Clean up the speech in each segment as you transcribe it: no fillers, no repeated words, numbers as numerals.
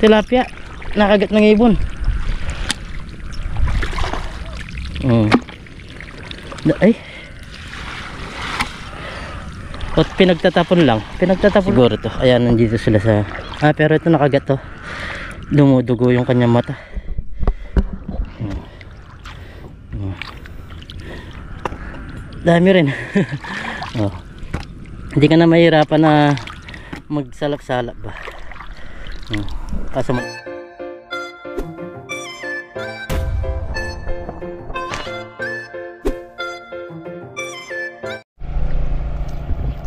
Tilapia, nakagat ng ibon. Ay. At pinagtatapon lang. Pinagtatapon siguro to. Ayan, nandito sila sa... pero ito nakagat to. Dumudugo yung kanyang mata. Dami rin. Hindi ka na mahirapan na magsalap-salap ba. Kaso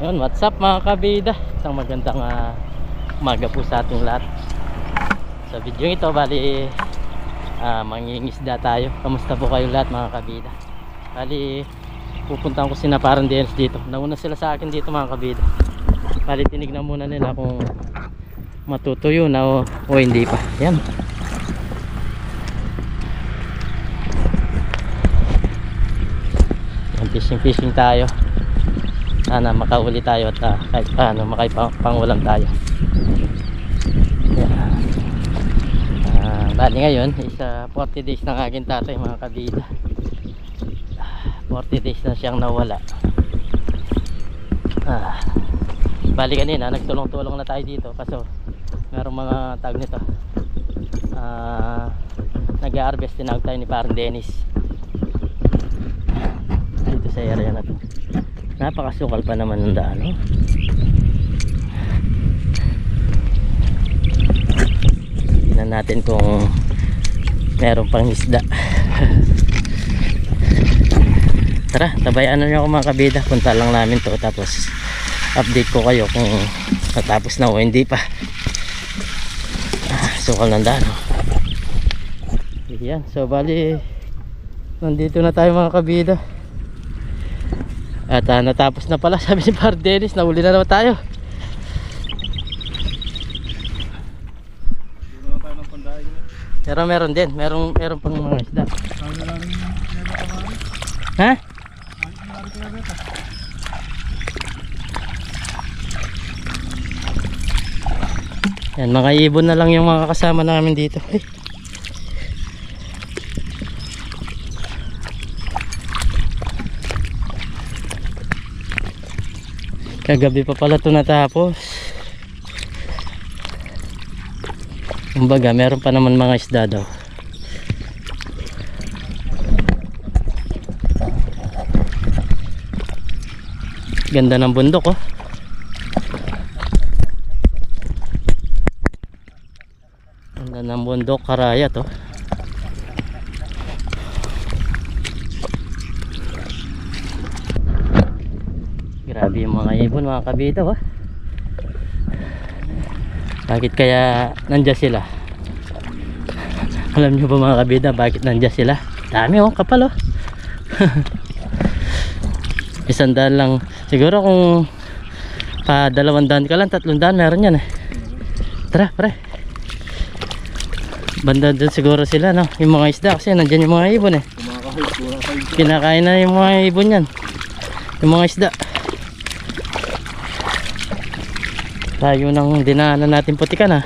yun, what's up mga kabida, isang magandang umaga po sa ating lahat. Sa video ito bali mangingisda tayo. Kamusta po kayo lahat mga kabida? Bali pupuntahan ko sina parang Dennis dito. Nauna sila sa akin dito mga kabida. Bali tinignan muna nila kung matutuyo na o hindi pa. Yan. Fishing tayo. Sana makauli tayo at kahit paano makaipangulam tayo. Bali ngayon is 40 days ng aking tatay mga kabida. 40 days na siyang nawala. Bali kanina nagtulong-tulong na tayo dito kaso merong mga tag nito. Nag-harvest din tayo ni parang Dennis dito sa area na to. Napakasukal pa naman ng daan, no? Tingnan natin kung meron pang isda. Tara, tabayaan na niyo ako mga kabida. Punta lang namin to tapos update ko kayo kung natapos na o hindi pa. Sukal ng daan, no? Yan, so bali nandito na tayo mga kabida. At natapos na pala, sabi ni Par Dennis, nahuli na naman tayo. Pero meron din, meron pang mga isda. Ha? Yan, mga ibon na lang yung mga kasama namin dito. Ay. Kagabi pa pala ito natapos. Kumbaga meron pa naman mga isda daw. Ganda ng bundok, oh. Ganda ng bundok, karaya to. Grabe yung mga ibon mga kabida, oh. Bakit kaya nandiyan sila? Alam nyo ba mga kabida bakit nandiyan sila? Dami, oh, kapal, oh. 100 lang. Siguro kung pa 200 ka lang, 300 meron yan, eh. Tara, pre. Banda dun siguro sila, no? Yung mga isda kasi nandiyan yung mga ibon, eh. Kinakain na yung mga ibon yan. Yung mga isda. Tayo nang dinaanan natin putikan, ha.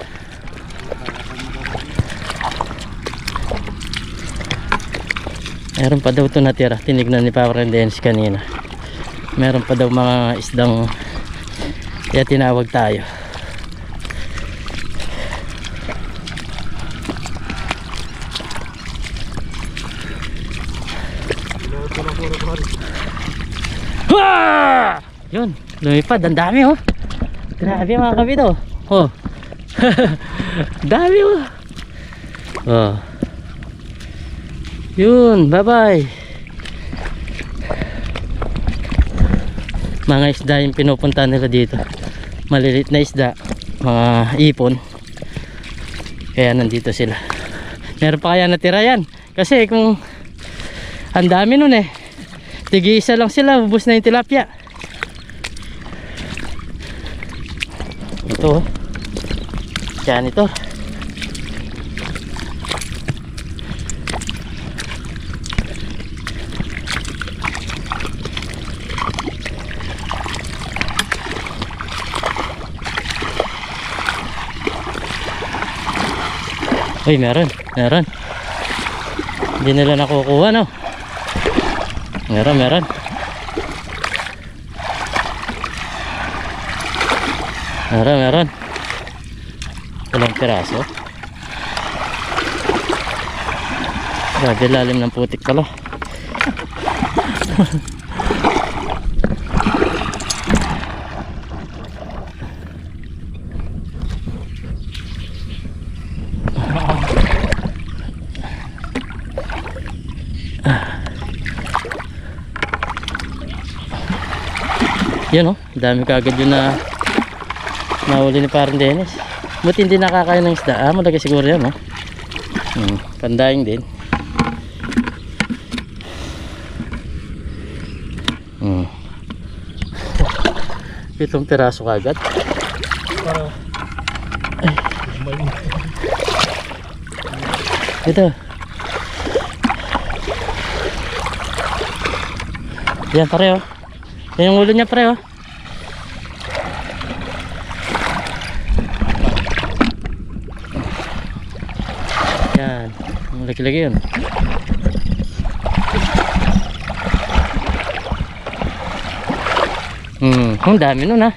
Meron pa daw ito natira. Tinignan ni Papa Dennis kanina. Meron pa daw mga isdang kaya tinawag tayo. Yun, lumipad. Ang dami, oh. Grabe mga kabito. Oh. Dami, oh. Oh. Yun, bye bye. Mga isda yung pinupunta nila dito. Maliliit na isda, mga ipon. Kaya nandito sila. Meron pa kaya natira yan. Kasi kung ang dami nun, eh. Tig-isa lang sila, ubos na yung tilapia. Ito, janitor. Uy, meron. Meron. Hindi nila nakukuha, no? Meron, meron. Meron, meron. Walang piraso. Grabe, lalim ng putik pala. Yun oh, dami kagad yun na nahuli ni parang Dennis. Buti hindi nakakain ng isda. Malaki siguro yan oh. Pandaing din. Pitong piraso kagad. Ito. Yan pareho. Yan yung ulo niya pareho. Yan. Lagi-lagi yun. Ang dami nun ha.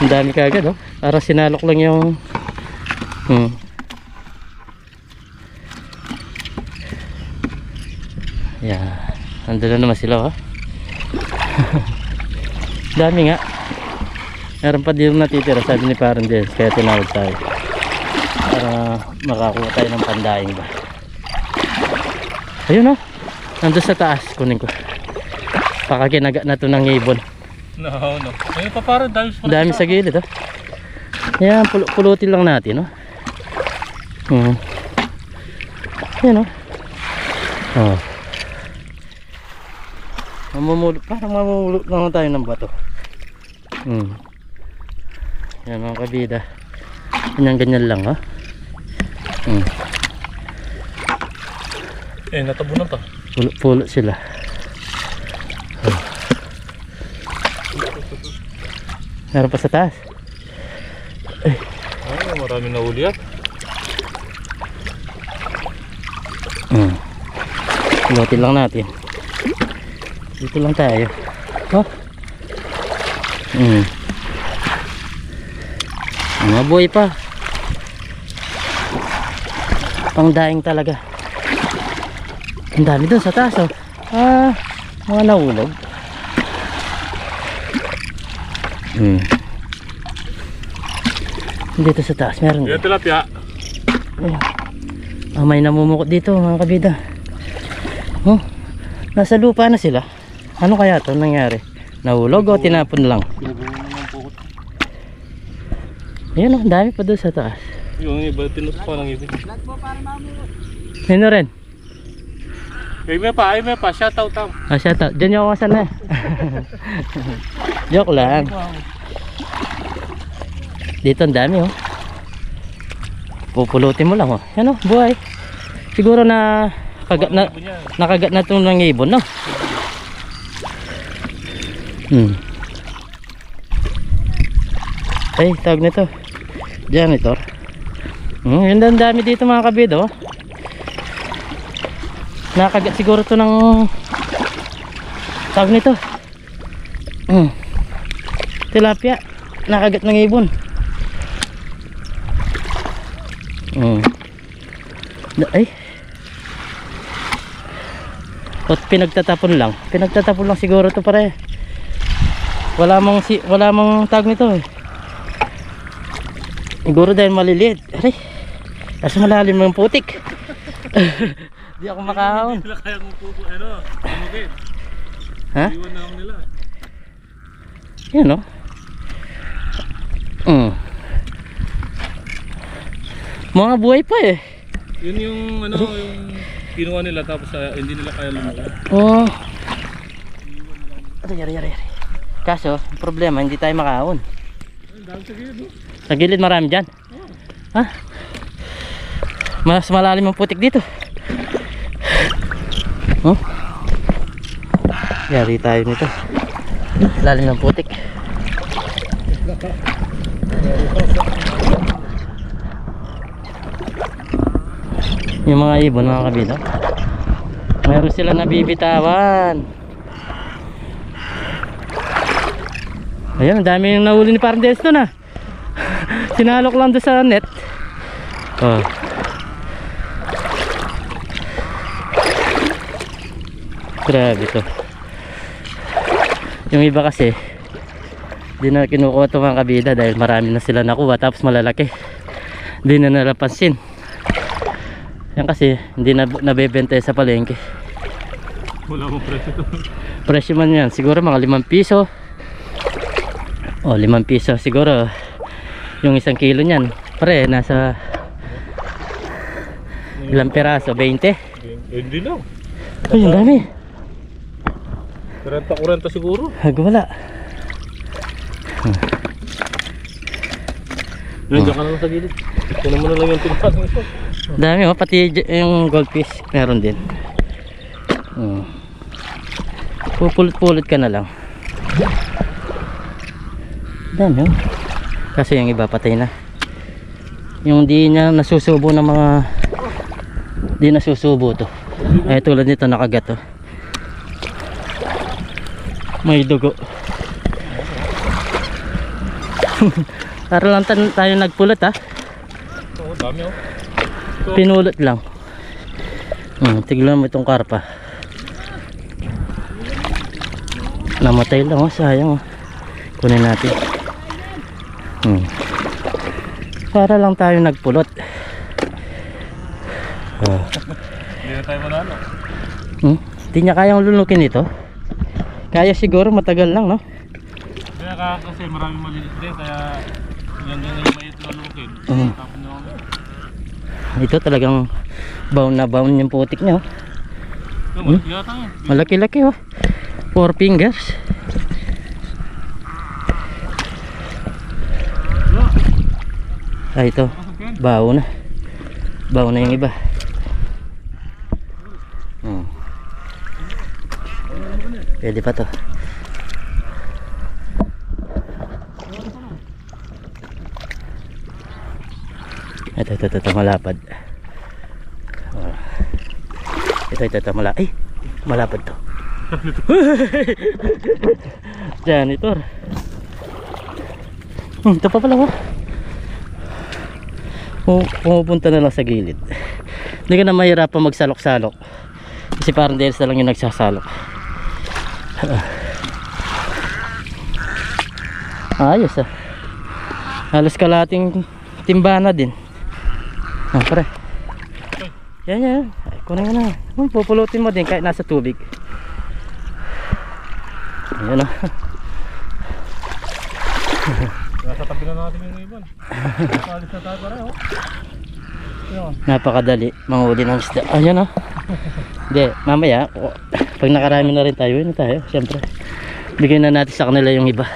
Ang dami kagad oh. Para sinalok lang yung yan. Nandun na naman sila oh. Dami nga. Meron pa din natitira, sabi ni parang Dennis, kaya tinawag tayo para makakuha tayo ng pandaing ba. Ayun oh. Nandun sa taas, kunin ko. Pakakinaga na to ng ibon. No. Ayun pa parang dami sa gilid oh. Yan, pulutin lang natin oh. Yan oh. Oh. Parang mamumulot lang tayo ng bato. Yan mga kabida. Ganyan lang ha. Natabunan pa. Pulot sila. Meron pa sa taas. Marami na uli yan. Pulutin lang natin. Dito lang tayo. Oh. Mga buhay pa. Pangdaing talaga. Ang dami dun sa taas oh. Mga nahulog. Dito sa taas meron. Yan tilapia. May namumukot dito mga kabida. Oh. Nasa lupa na sila. Ano kaya ito nangyari? Nahulog o tinapon lang? Ayan o, dami pa doon sa taas. Yung iba tinus pa ng ibig. Nino rin? Ay may pa, shoutout tam. Shoutout, dyan yung kawasan na. Joke lang. Dito ang dami oh. Pupulutin mo lang oh. Yan oh, buhay. Siguro na nakagat na itong ng ibon no? Ay, tawag nito janitor. Yun ang dami dito mga kabido oh. Nakagat siguro ito ng tawag nito tilapia. Nakagat ng ibon. Ay at pinagtatapon lang siguro to pare. Wala mang tag nito eh. Siguro dahil maliliit. Aray, kasi malalim yung putik. Di ako makahawon. Hindi nila kaya kung tumukit. Ha? Iwan na ako nila. Yan o mga buhay pa eh. Yun yung yung kinuha nila tapos hindi nila kaya lumuha. Yari. Kaso, problema, hindi tayo makahon. Dami sa gilid, no? Sa gilid marami dyan. Ha? Mas malalim ang putik dito. Yari tayo nito. Lalim ng putik. Yung mga ibon mga kabida, meron sila nabibitawan. Ayan, ang dami yung nahuli ni Parang Des doon ah. Sinalok lang doon sa net. Oh. Grabe to. Yung iba kasi di na kinukuha ito mga kabida dahil marami na sila nakuha tapos malalaki. Di na nalapansin. Yan kasi hindi na nabebenta sa palengke. Wala mong presyo to. Presyo man yan siguro mga 5 piso. O 5 piso siguro. Yung 1 kilo nyan pare nasa ilang peraso? 20? Hindi lang. Ay ang dami. 40 siguro. Wala. Diyan ka na lang sa gilid. Kunin mo na lang yung timpan ng isa. Dami oh, pati yung goldfish meron din. Pupulot-pulot ka na lang. Dami oh. Kasi yung iba patay na. Yung di niya nasusubo ng mga di nasusubo to. Ay tulad nito nakagat oh. May dugo. Para lang tayo nagpulot ha. Oo, dami oh. Pinulot lang. Tignan mo itong karpa. Namatay lang oh, sayang oh. Kunin natin. Para lang tayo nagpulot. Hindi na tayo manalo. Hindi niya kayang lulukin ito. Kaya siguro matagal lang no. Kaya kasi maraming maliliit din kaya yan din yung maiit na lukin. Tapon nyo ako. Ito talagang bound na bound yung putik niya oh. Malaki yata yan. Malaki-laki oh. 4 fingers. Ito bawo na. Bawo na yung iba. Pwede pa to. Ito malapad. Ito malapad. Ay, malapad to. Janitor. Ito pa pala oh. Pumupunta na lang sa gilid. Hindi ka na mahirapan magsalok-salok. Kasi parang Des na lang yung nagsasalok. Ayos ah. Halos kalating timba na din. Pre. Yan. Ay, kunin mo na. Pupulutin mo din kahit nasa tubig. Ayan ah. Nasa tabi na natin yung ibon. Alis na tayo pareho. Napakadali manghuli ng isda. Ayan ah. Hindi, mamaya pag nakarami na rin tayo, yun na tayo. Siyempre bigyan na natin sa kanila yung iba.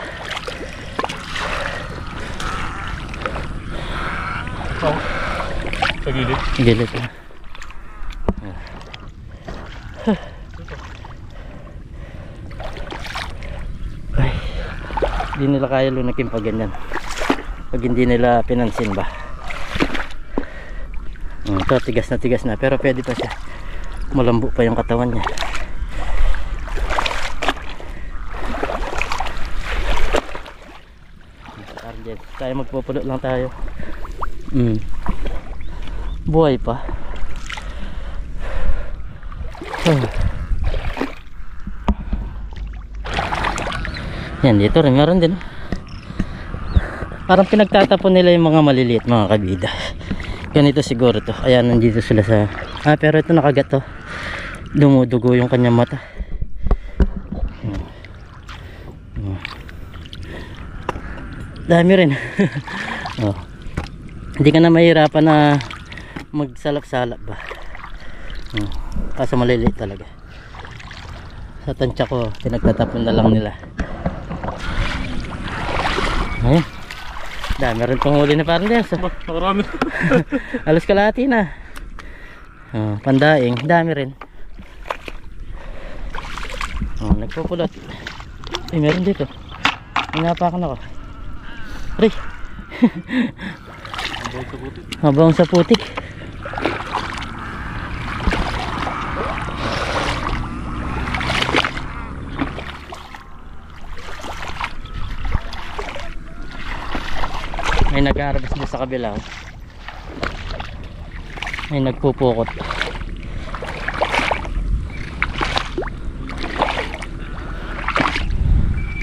Sa gilid? Gilid. Ay, hindi nila kaya lunakin pag ganyan. Pag hindi nila pinansin ba. Ito tigas na pero pwede pa siya. Malambo pa yung katawan niya. Tayo magpupulot lang tayo. Buhay pa. Yan dito rin meron din. Parang pinagtatapon nila yung mga maliliit mga kabida. Ganito siguro to. Ayan nandito sila sa pero ito nakagat to. Dumudugo yung kanyang mata. Dami rin. Oh. Hindi ka na mahirapan na magsalap-salap ba. Kaso maliliit talaga. Sa tansya ko pinagtatapon na lang nila. Ayun. Dami rin pang huli na parang Des. Nakarami. Alas kalahati na. Pandaing, dami rin. Nagpupulot. Meron dito. Inapakan ako. Aray. Habang sa putik. Habang sa putik. May nag-harvest doon sa kabila. May nagpupukot.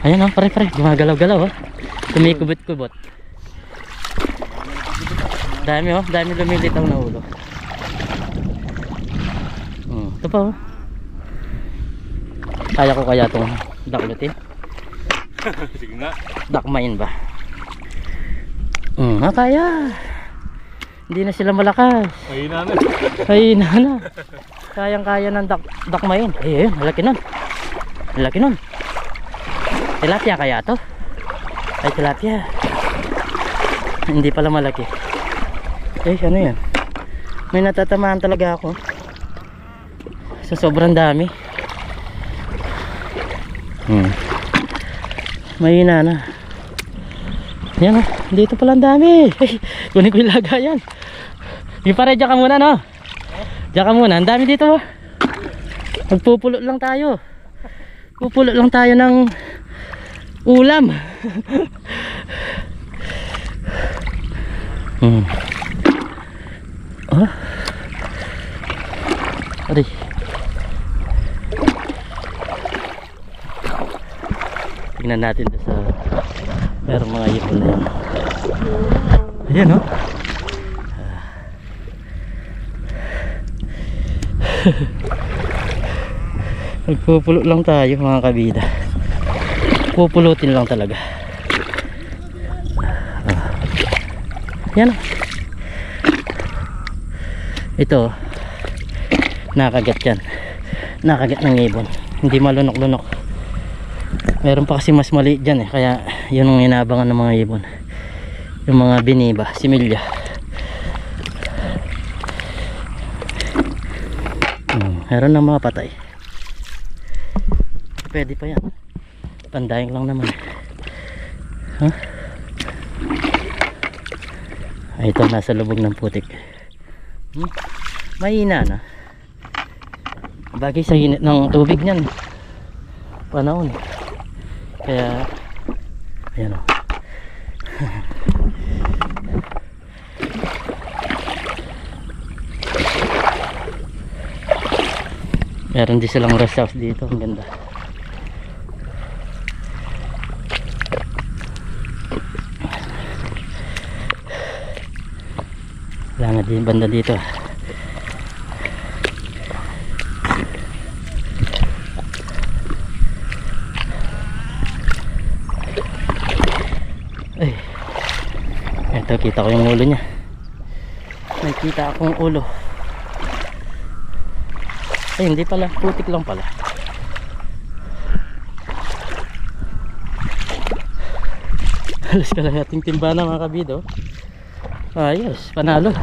Ayan oh, pare, gumagalaw-galaw oh. Kumikubot-kubot. Dami oh, dami lumilitaw na ulo. Ito pa oh. Kaya ko kaya itong daklutin? Sige nga. Dakmain ba? Kaya. Hindi na sila malakas. Mahina na. Mahina na. Kayang-kaya ng dakmain. Ayun, malaki nun. Malaki nun. Tilapia kaya to? Ay, tilapia. Hindi pala malaki. Ano yan? May natatamaan talaga ako. Sa sobrang dami. Mahina na. Yan o, dito pala ang dami. Kunin ko yung lagayan. Yung pare, dyan ka muna no. Dyan ka muna, ang dami dito oh. Magpupulot lang tayo. Pupulot lang tayo ng ulam. Aray. Tingnan natin doon sa merong mga ipon na yan. Ayan oh. Magpupulot lang tayo mga kabida. Pupulutin lang talaga. Yan oh. Ito nakagat yan. Nakagat ng ibon. Hindi malunok-lunok. Meron pa kasi mas maliit dyan eh. Kaya yun ang inabangan ng mga ibon. Yung mga biniba, similya. Meron ng mga patay. Pwede pa yan. Pandayang lang naman. Ay, ito nasa lubog ng putik. Mahina na. Bagay sa init ng tubig niyan. Panahon. Kaya ayan o. Meron din silang rest house dito. Ang ganda. Wala nga din banda dito. Ay, ito kita ko yung ulo niya. Nakita akong ulo. Ay, hindi pala, putik lang pala. Halos kalahating timba na mga kabido. Ayos, panalo.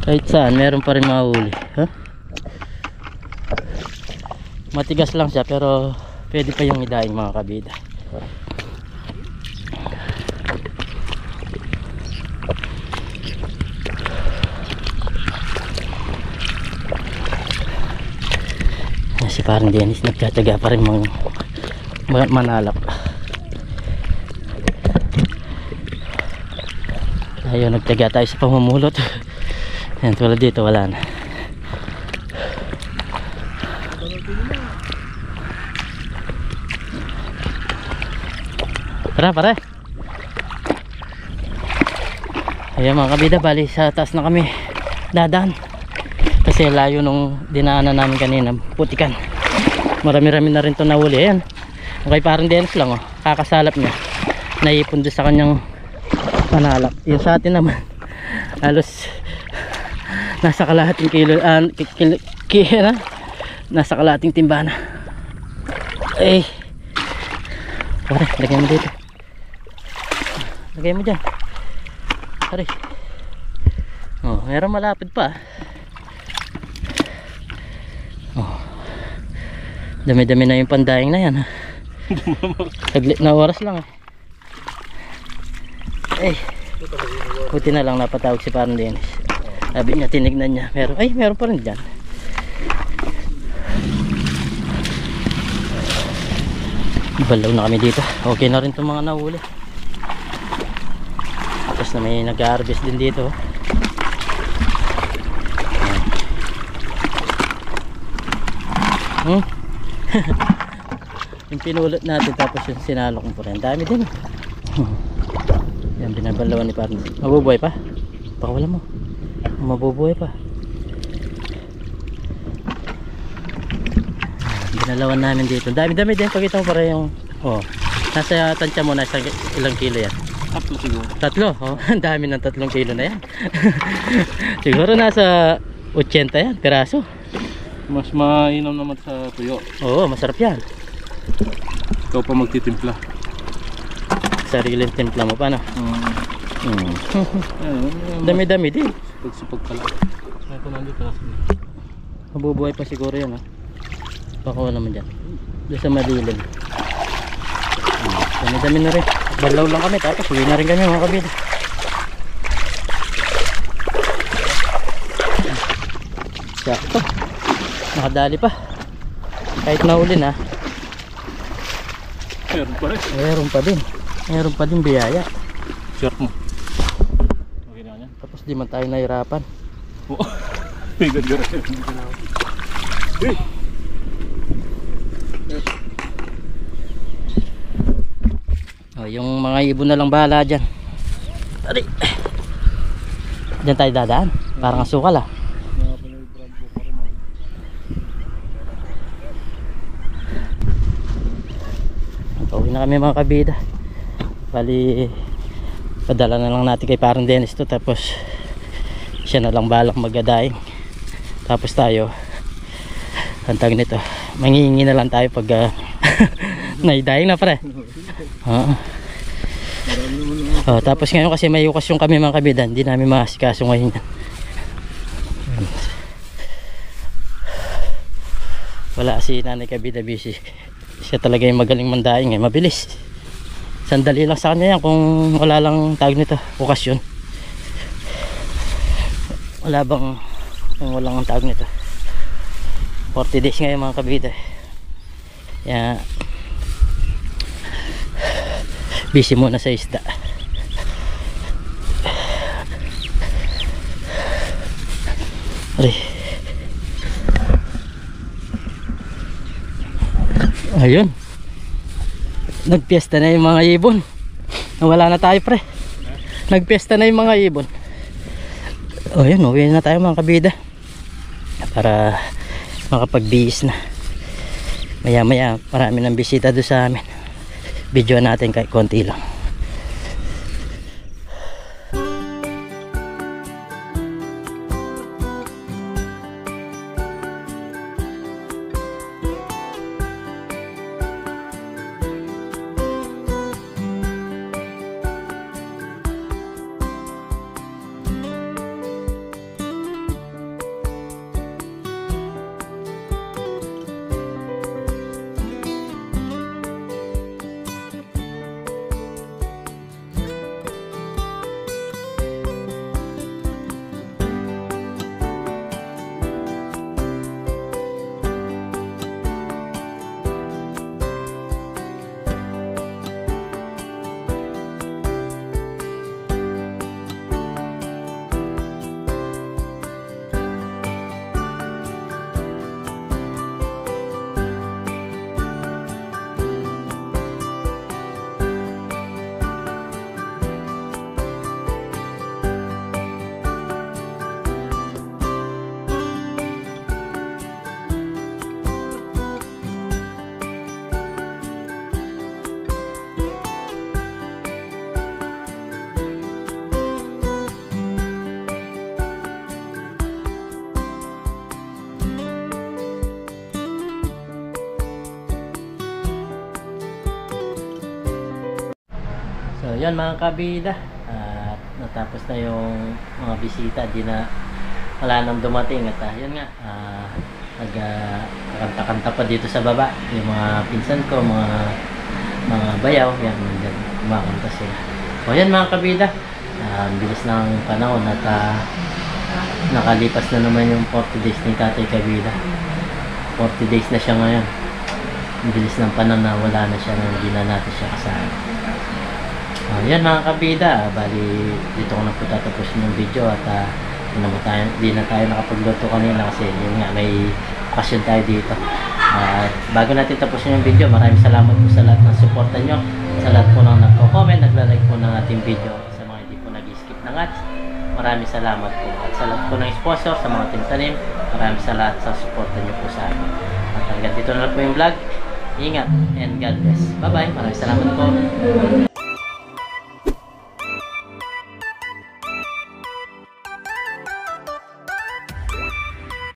Kahit saan, meron pa rin mahuli. Matigas lang siya pero pwede pa yung idaing mga kabida. Si parang Dennis nagtataga pa rin manalap. Ayun, nagtaga tayo sa pamumulot. Yan, tulad dito wala na. Tara pare. Ayan mga kabida, bali sa taas na kami dadaan. Kasi layo nung dinaanan namin kanina, putikan. Marami-rami na rin ito nahuli. Ayan. Okay, parang Dennis lang oh. Kakasalap niya. Naipon doon sa kanyang panalap. Yung sa atin naman halos nasa kalahating kilo, nasa kalahating timba na. Eh, pare, lagay mo dito. Lagay mo dyan. Pare. Oh, meron malapit pa. Oh. Dami-dami na yung pandayang na yan. Saglit na oras lang eh. Eh, buti na lang napatawag si parang Dennis. Sabi niya, tinignan niya. Meron, ay, meron pa rin dyan. Balaw na kami dito. Okay na rin itong mga nahuli. Tapos na may nag-harvest din dito. Yung pinulot natin tapos yung sinalok mo po rin. Dami din. Yan, binabalawan ni partner. Mabubuhay pa? Pakawala mo. Mabubuhay pa. Binalawan namin dito. Dami din. Pakita mo para yung nasa tansya mo. Nasa ilang kilo yan? 3 siguro. 3? Oh, ang dami ng 3 kilo na yan. Siguro nasa 80 yan, piraso. Mas mainam naman sa tuyo. Oo, masarap yan. Ikaw pa magtitimpla. Sariling timpla mo pa, no? Dami-dami din. Sipag pala. Ito nandito na sila. Mabubuhay pa siguro yan, ha? Pakuha naman dyan. Doon sa malilim. Dami-dami na rin. Balaw lang kami, tapos uwi na rin kami mga kabila. Sakto. Nakadali pa. Kahit nahuli na. Meron pa rin. Meron pa din biyaya. Shirt mo. Okay na yan. Tapos di man tayo nahirapan. Oo. May ganda rin. Hey! Yung mga ibon na lang bahala dyan. Tari. Dyan tayo dadaan. Parang asukal, ah. Pauwi na kami mga kabida. Bali padala na lang natin kay parang Dennis to. Tapos siya na lang balak magadaing. Tapos tayo ang tag nito, mangingi na lang tayo pag naidaing na pre. Tapos ngayon kasi may okasyon kami mga kabida, hindi namin maasikaso ngayon yan. Wala si nanay kabida, busy. Siya talaga yung magaling mandaing, mabilis. Sandali lang sa kanya yan kung wala lang tag nito, okasyon. Wala bang kung walang tag nito. 40 days ngayon mga kabida. Kaya busy muna sa isda. Ayun, nagpiesta na yung mga ibon. Nawala na tayo pre. Nagpiesta na yung mga ibon. Ayun, uwi na tayo mga kabida para makapagbihis na. Maya maya marami ng bisita doon sa amin. Video natin kahit konti lang. So yan mga kabida, at natapos na yung mga bisita, di na wala nang dumating at yun nga, nagkakanta-kanta pa dito sa baba yung mga pinsan ko, mga bayaw, yan, kumakanta sila. So yan mga kabida, bilis ng panahon at nakalipas na naman yung 40 days ni Tatay Kabida. 40 days na siya ngayon. Ang bilis ng panahon na wala na siya, na hindi na natin siya kasama. Yan mga kabida, bali dito ko na po tatapusin yung video at di na tayo nakapagluto kanina kasi yun nga, may okasyon tayo dito. Bago natin tapusin yung video, maraming salamat po sa lahat ng suporta nyo, sa lahat po ng nagko-comment, nagla-like po ng ating video, sa mga hindi po nag-skip ng ads, maraming salamat po. At sa lahat po ng sponsor, sa mga tintanim, maraming salamat sa suporta nyo po sa amin. At hanggang dito na lang po yung vlog. Ingat and God bless. Bye bye. Maraming salamat po.